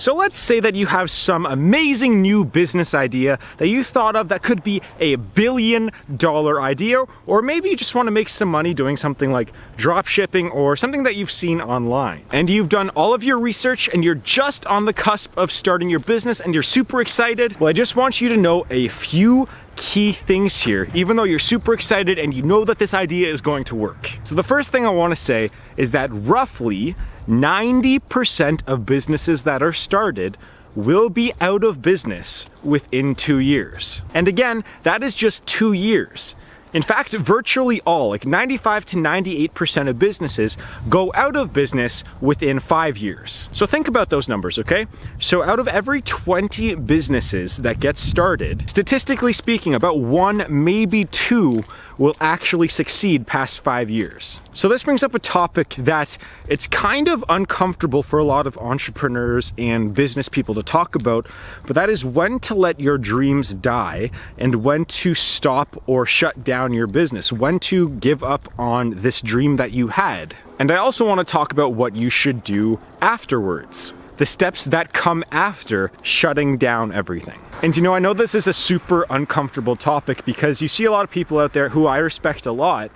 So let's say that you have some amazing new business idea that you thought of that could be a $1 billion idea, or maybe you just want to make some money doing something like drop shipping or something that you've seen online. And you've done all of your research and you're just on the cusp of starting your business and you're super excited. Well, I just want you to know a few key things here, even though you're super excited and you know that this idea is going to work. So the first thing I want to say is that roughly 90% of businesses that are started will be out of business within 2 years. And again, that is just 2 years. In fact, virtually all, like 95 to 98% of businesses go out of business within 5 years. So think about those numbers, okay? So out of every 20 businesses that get started, statistically speaking, about 1, maybe 2 will actually succeed past 5 years. So this brings up a topic that it's kind of uncomfortable for a lot of entrepreneurs and business people to talk about, but that is when to let your dreams die and when to stop or shut down your business, when to give up on this dream that you had. And I also want to talk about what you should do afterwards. The steps that come after shutting down everything. And you know, I know this is a super uncomfortable topic because you see a lot of people out there who I respect a lot.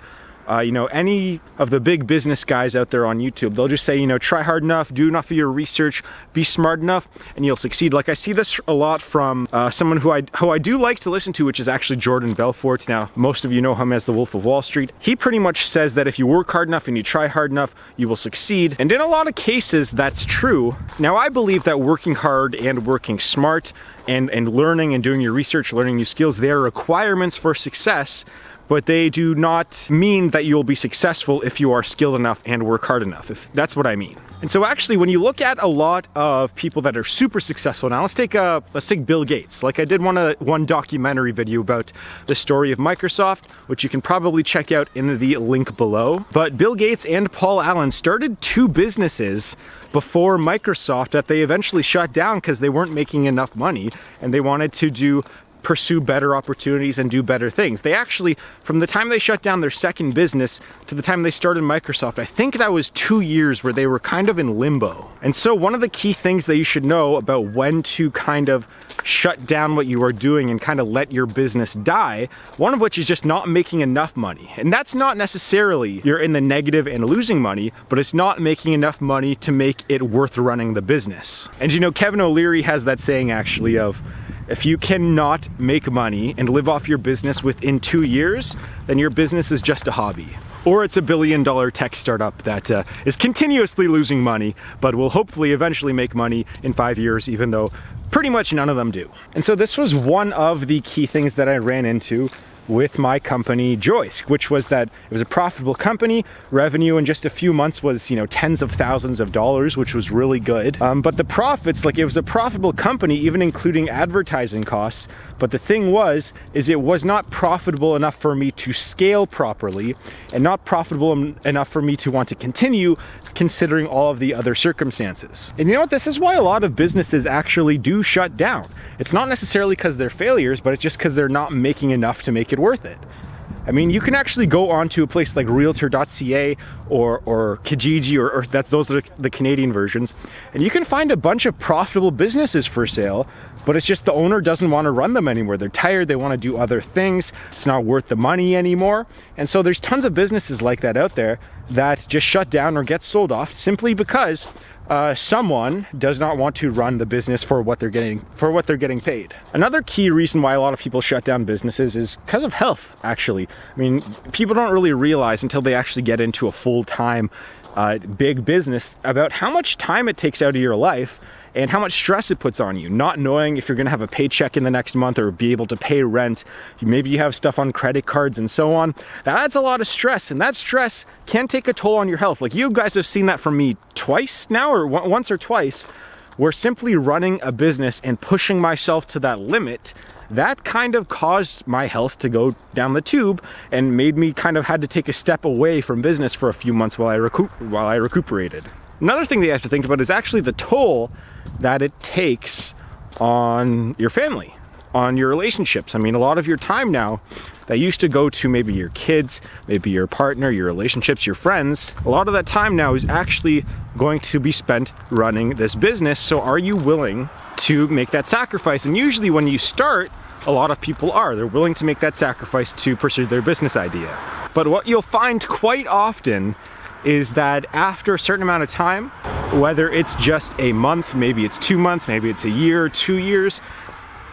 You know, any of the big business guys out there on YouTube, they'll just say, you know, try hard enough, do enough of your research, be smart enough, and you'll succeed. Like I see this a lot from someone who I do like to listen to, which is actually Jordan Belfort. Now, most of you know him as the Wolf of Wall Street. He pretty much says that if you work hard enough and you try hard enough, you will succeed. And in a lot of cases, that's true. Now, I believe that working hard and working smart and learning and doing your research, learning new skills, they are requirements for success. But they do not mean that you'll be successful if you are skilled enough and work hard enough, if that's what I mean. And so actually, when you look at a lot of people that are super successful, now let's take Bill Gates. Like I did one documentary video about the story of Microsoft, which you can probably check out in the link below. But Bill Gates and Paul Allen started 2 businesses before Microsoft that they eventually shut down because they weren't making enough money and they wanted to pursue better opportunities and do better things. They actually, from the time they shut down their second business to the time they started Microsoft, I think that was 2 years where they were kind of in limbo. And so one of the key things that you should know about when to kind of shut down what you are doing and kind of let your business die, one of which is just not making enough money. And that's not necessarily you're in the negative and losing money, but it's not making enough money to make it worth running the business. And you know, Kevin O'Leary has that saying actually of, if you cannot make money and live off your business within 2 years, then your business is just a hobby. Or it's a $1 billion tech startup that is continuously losing money, but will hopefully eventually make money in 5 years, even though pretty much none of them do. And so this was one of the key things that I ran into with my company Joyce, which was that it was a profitable company. Revenue in just a few months was, you know, tens of thousands of dollars, which was really good. But the profits, like it was a profitable company, even including advertising costs. But the thing is it was not profitable enough for me to scale properly and not profitable enough for me to want to continue considering all of the other circumstances. And you know what? This is why a lot of businesses actually do shut down. It's not necessarily because they're failures, but it's just because they're not making enough to make it worth it. I mean, you can actually go onto a place like realtor.ca or Kijiji, or those are the Canadian versions, and you can find a bunch of profitable businesses for sale, but it's just the owner doesn't want to run them anymore. They're tired, they want to do other things, it's not worth the money anymore. And so there's tons of businesses like that out there that just shut down or get sold off simply because someone does not want to run the business for what they're getting paid. Another key reason why a lot of people shut down businesses is because of health, actually. I mean, people don't really realize until they actually get into a full-time big business about how much time it takes out of your life and how much stress it puts on you, not knowing if you're gonna have a paycheck in the next month or be able to pay rent. Maybe you have stuff on credit cards and so on. That adds a lot of stress, and that stress can take a toll on your health. Like, you guys have seen that from me twice now, or once or twice, where simply running a business and pushing myself to that limit, that kind of caused my health to go down the tube and made me kind of had to take a step away from business for a few months while I recuperated. Another thing that you have to think about is actually the toll that it takes on your family. on your relationships. I mean, a lot of your time now that used to go to maybe your kids, maybe your partner, your relationships, your friends, a lot of that time now is actually going to be spent running this business. So are you willing to make that sacrifice? And usually when you start, a lot of people are. They're willing to make that sacrifice to pursue their business idea. But what you'll find quite often is that after a certain amount of time, whether it's just a month, maybe it's 2 months, maybe it's a year, 2 years,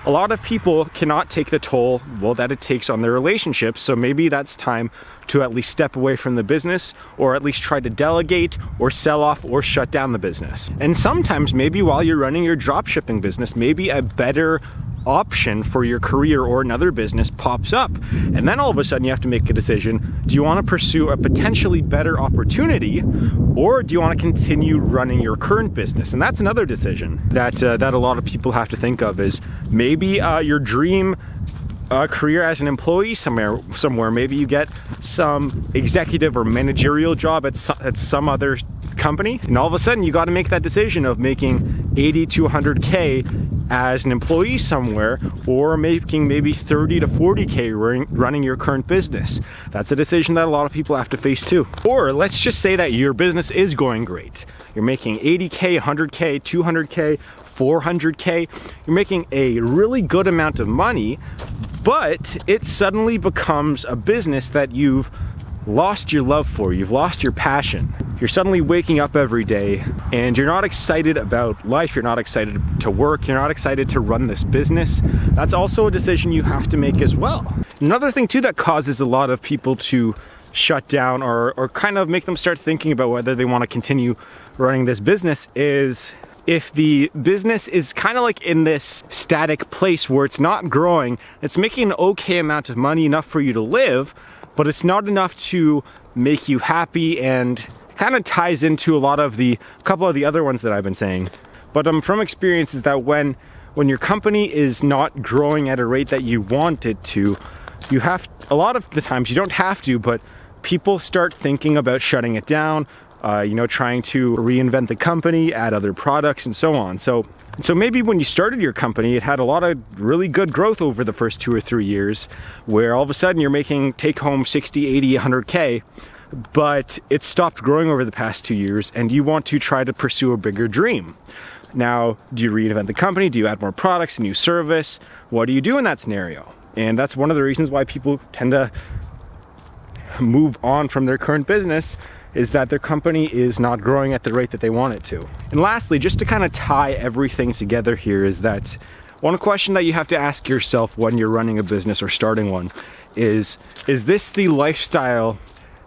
a lot of people cannot take the toll, well, that it takes on their relationships. So maybe that's time to at least step away from the business, or at least try to delegate or sell off or shut down the business. And sometimes maybe while you're running your dropshipping business, maybe a better option for your career or another business pops up. And then all of a sudden you have to make a decision. Do you want to pursue a potentially better opportunity, or do you want to continue running your current business? And that's another decision that a lot of people have to think of, is maybe your dream career as an employee somewhere. Maybe you get some executive or managerial job at some other company, and all of a sudden you got to make that decision of making 80 to 100K as an employee somewhere, or making maybe 30 to 40K running your current business. That's a decision that a lot of people have to face too. Or let's just say that your business is going great. You're making 80K, 100K, 200K, 400K. You're making a really good amount of money, but it suddenly becomes a business that you've lost your love for, you've lost your passion. You're suddenly waking up every day and you're not excited about life, you're not excited to work, you're not excited to run this business. That's also a decision you have to make as well. Another thing too that causes a lot of people to shut down or kind of make them start thinking about whether they want to continue running this business is if the business is kind of like in this static place where it's not growing, it's making an okay amount of money, enough for you to live, but it's not enough to make you happy, and kind of ties into a couple of the other ones that I've been saying. But from experience is that when your company is not growing at a rate that you want it to, you have, a lot of the times you don't have to, but people start thinking about shutting it down, trying to reinvent the company, add other products and so on. So maybe when you started your company, it had a lot of really good growth over the first 2 or 3 years, where all of a sudden you're making take home 60, 80, 100K, but it stopped growing over the past 2 years and you want to try to pursue a bigger dream. Now, do you reinvent the company? Do you add more products, a new service? What do you do in that scenario? And that's one of the reasons why people tend to move on from their current business, is that their company is not growing at the rate that they want it to. And lastly, just to kind of tie everything together here, is that one question that you have to ask yourself when you're running a business or starting one is this the lifestyle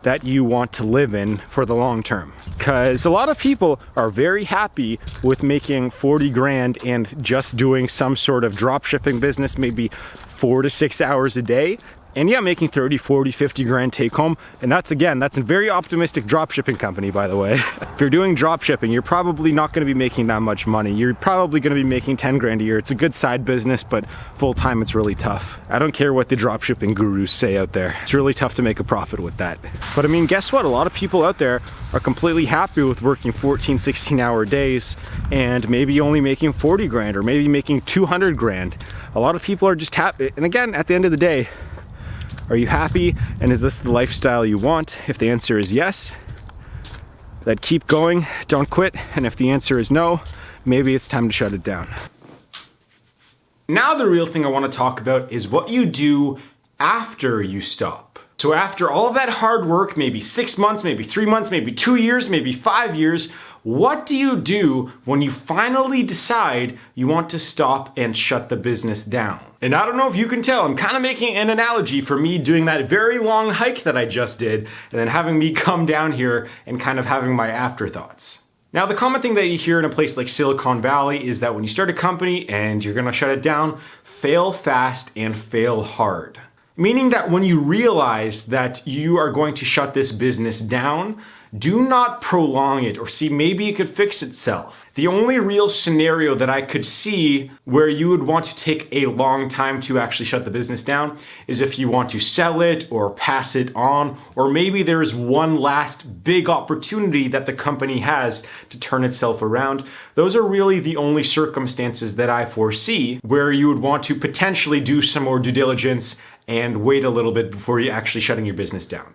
that you want to live in for the long term? Because a lot of people are very happy with making 40 grand and just doing some sort of drop shipping business, maybe 4 to 6 hours a day. And yeah, making 30, 40, 50 grand take home. And that's a very optimistic drop shipping company, by the way. If you're doing drop shipping, you're probably not going to be making that much money. You're probably going to be making 10 grand a year. It's a good side business, but full time it's really tough. I don't care what the drop shipping gurus say out there. It's really tough to make a profit with that. But I mean, guess what? A lot of people out there are completely happy with working 14, 16 hour days and maybe only making 40 grand or maybe making 200 grand. A lot of people are just happy. And again, at the end of the day, are you happy, and is this the lifestyle you want? If the answer is yes, then keep going, don't quit. And if the answer is no, maybe it's time to shut it down. Now the real thing I want to talk about is what you do after you stop. So after all of that hard work, maybe 6 months, maybe 3 months, maybe 2 years, maybe 5 years, what do you do when you finally decide you want to stop and shut the business down? And I don't know if you can tell, I'm kind of making an analogy for me doing that very long hike that I just did, and then having me come down here and kind of having my afterthoughts. Now, the common thing that you hear in a place like Silicon Valley is that when you start a company and you're gonna shut it down, fail fast and fail hard. Meaning that when you realize that you are going to shut this business down, do not prolong it or see maybe it could fix itself. The only real scenario that I could see where you would want to take a long time to actually shut the business down is if you want to sell it or pass it on, or maybe there's one last big opportunity that the company has to turn itself around. Those are really the only circumstances that I foresee where you would want to potentially do some more due diligence and wait a little bit before you actually shutting your business down.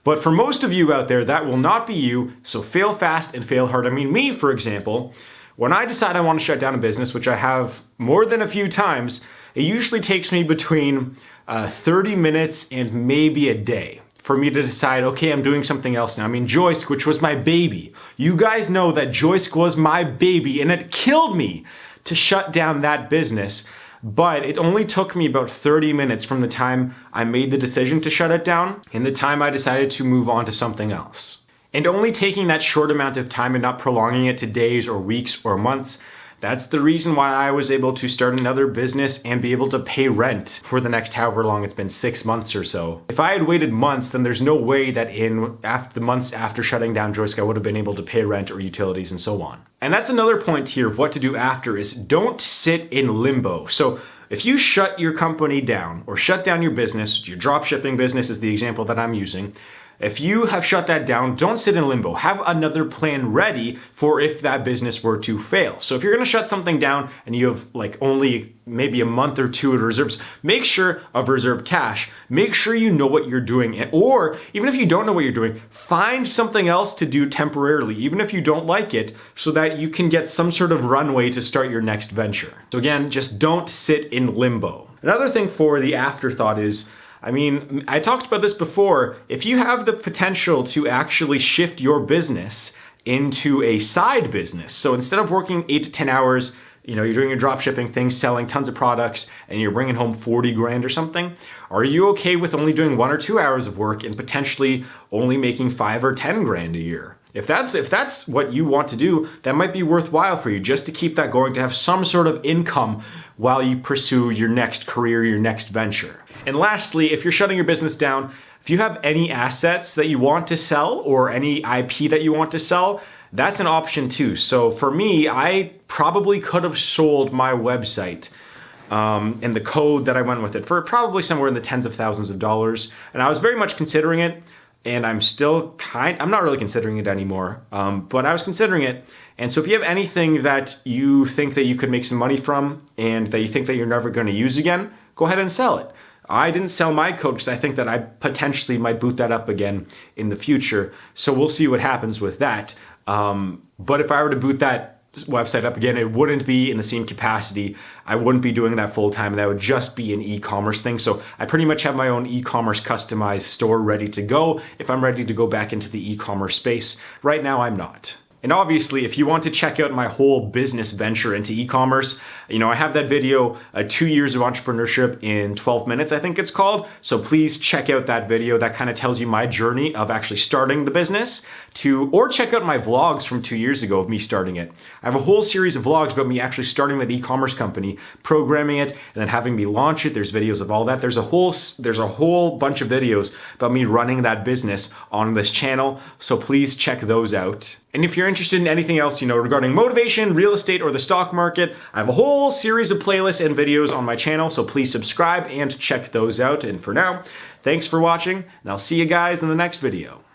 But for most of you out there, that will not be you, so fail fast and fail hard. I mean, me, for example, when I decide I want to shut down a business, which I have more than a few times, it usually takes me between 30 minutes and maybe a day for me to decide, okay, I'm doing something else now. I mean, Joysk, which was my baby. You guys know that Joysk was my baby, and it killed me to shut down that business. But it only took me about 30 minutes from the time I made the decision to shut it down and the time I decided to move on to something else. And only taking that short amount of time and not prolonging it to days or weeks or months, that's the reason why I was able to start another business and be able to pay rent for the next however long it's been, 6 months or so. If I had waited months, then there's no way that after the months after shutting down Joysk, I would have been able to pay rent or utilities and so on. And that's another point here of what to do after is don't sit in limbo. So if you shut your company down or shut down your business, your dropshipping business is the example that I'm using, if you have shut that down, don't sit in limbo. Have another plan ready for if that business were to fail. So if you're gonna shut something down and you have like only maybe a month or two of reserves, make sure of reserve cash. Make sure you know what you're doing. Or even if you don't know what you're doing, find something else to do temporarily, even if you don't like it, so that you can get some sort of runway to start your next venture. So again, just don't sit in limbo. Another thing for the afterthought is, I mean, I talked about this before. If you have the potential to actually shift your business into a side business, so instead of working 8 to 10 hours, you're doing your drop shipping thing, selling tons of products, and you're bringing home 40 grand or something, are you okay with only doing 1 or 2 hours of work and potentially only making 5 or 10 grand a year? If that's what you want to do, that might be worthwhile for you, just to keep that going, to have some sort of income while you pursue your next career, your next venture. And lastly, if you're shutting your business down, if you have any assets that you want to sell or any IP that you want to sell, that's an option too. So for me, I probably could have sold my website and the code that I went with it for probably somewhere in the tens of thousands of dollars. And I was very much considering it, and I'm not really considering it anymore, but I was considering it. And so if you have anything that you think that you could make some money from and that you think that you're never going to use again, go ahead and sell it. I didn't sell my code because I think that I potentially might boot that up again in the future. So we'll see what happens with that. But if I were to boot that website up again, it wouldn't be in the same capacity. I wouldn't be doing that full time. That would just be an e-commerce thing. So I pretty much have my own e-commerce customized store ready to go if I'm ready to go back into the e-commerce space. Right now, I'm not. And obviously, if you want to check out my whole business venture into e-commerce, I have that video, 2 years of entrepreneurship in 12 minutes, I think it's called. So please check out that video. That kind of tells you my journey of actually starting the business or check out my vlogs from 2 years ago of me starting it. I have a whole series of vlogs about me actually starting that e-commerce company, programming it, and then having me launch it. There's videos of all that. There's a whole bunch of videos about me running that business on this channel. So please check those out. And if you're interested in anything else, regarding motivation, real estate, or the stock market, I have a whole series of playlists and videos on my channel, so please subscribe and check those out. And for now, thanks for watching, and I'll see you guys in the next video.